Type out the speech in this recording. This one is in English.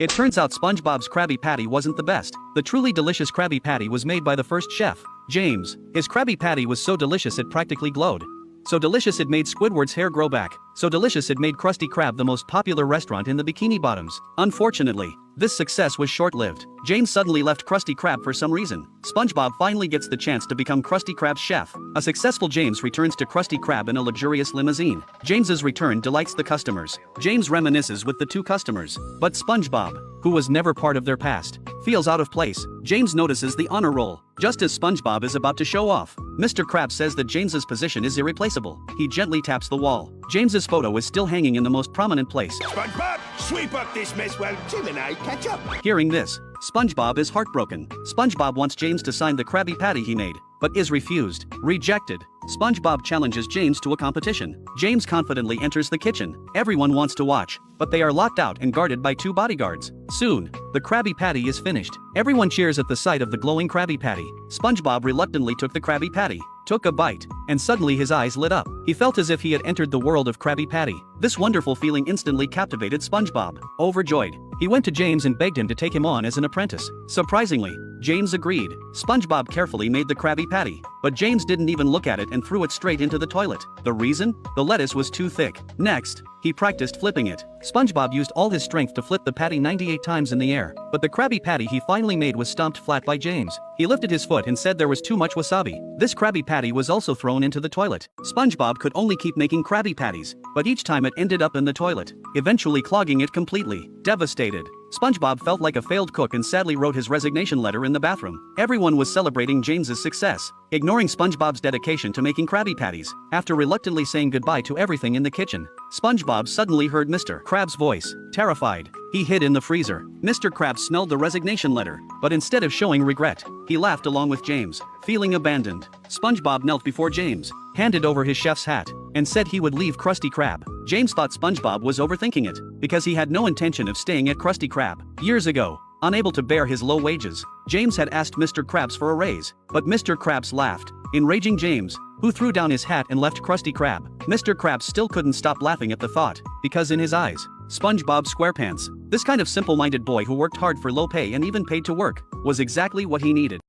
It turns out SpongeBob's Krabby Patty wasn't the best. The truly delicious Krabby Patty was made by the first chef, James. His Krabby Patty was so delicious it practically glowed. So delicious it made Squidward's hair grow back. So delicious it made Krusty Krab the most popular restaurant in the Bikini Bottoms. Unfortunately, this success was short-lived. James suddenly left Krusty Krab for some reason. SpongeBob finally gets the chance to become Krusty Krab's chef. A successful James returns to Krusty Krab in a luxurious limousine. James's return delights the customers. James reminisces with the two customers. But SpongeBob, who was never part of their past, feels out of place. James notices the honor roll. Just as SpongeBob is about to show off, Mr. Krabs says that James's position is irreplaceable. He gently taps the wall. James's photo is still hanging in the most prominent place. SpongeBob, sweep up this mess while Jim and I catch up. Hearing this, SpongeBob is heartbroken. SpongeBob wants James to sign the Krabby Patty he made, but is refused. Rejected. SpongeBob challenges James to a competition. James confidently enters the kitchen. Everyone wants to watch, but they are locked out and guarded by two bodyguards. Soon, the Krabby Patty is finished. Everyone cheers at the sight of the glowing Krabby Patty. SpongeBob reluctantly took the Krabby Patty, took a bite, and suddenly his eyes lit up. He felt as if he had entered the world of Krabby Patty. This wonderful feeling instantly captivated SpongeBob. Overjoyed, he went to James and begged him to take him on as an apprentice. Surprisingly, James agreed. SpongeBob carefully made the Krabby Patty, but James didn't even look at it and threw it straight into the toilet. The reason? The lettuce was too thick. Next, he practiced flipping it. SpongeBob used all his strength to flip the patty 98 times in the air, but the Krabby Patty he finally made was stomped flat by James. He lifted his foot and said there was too much wasabi. This Krabby Patty was also thrown into the toilet. SpongeBob could only keep making Krabby Patties, but each time it ended up in the toilet, eventually clogging it completely. Devastated, SpongeBob felt like a failed cook and sadly wrote his resignation letter in the bathroom. Everyone was celebrating James's success, ignoring SpongeBob's dedication to making Krabby Patties. After reluctantly saying goodbye to everything in the kitchen, SpongeBob suddenly heard Mr. Krabs' voice. Terrified, he hid in the freezer. Mr. Krabs smelled the resignation letter, but instead of showing regret, he laughed along with James. Feeling abandoned, SpongeBob knelt before James, handed over his chef's hat, and said he would leave Krusty Krab. James thought SpongeBob was overthinking it, because he had no intention of staying at Krusty Krab. Years ago, unable to bear his low wages, James had asked Mr. Krabs for a raise, but Mr. Krabs laughed, enraging James, who threw down his hat and left Krusty Krab. Mr. Krabs still couldn't stop laughing at the thought, because in his eyes, SpongeBob SquarePants, this kind of simple-minded boy who worked hard for low pay and even paid to work, was exactly what he needed.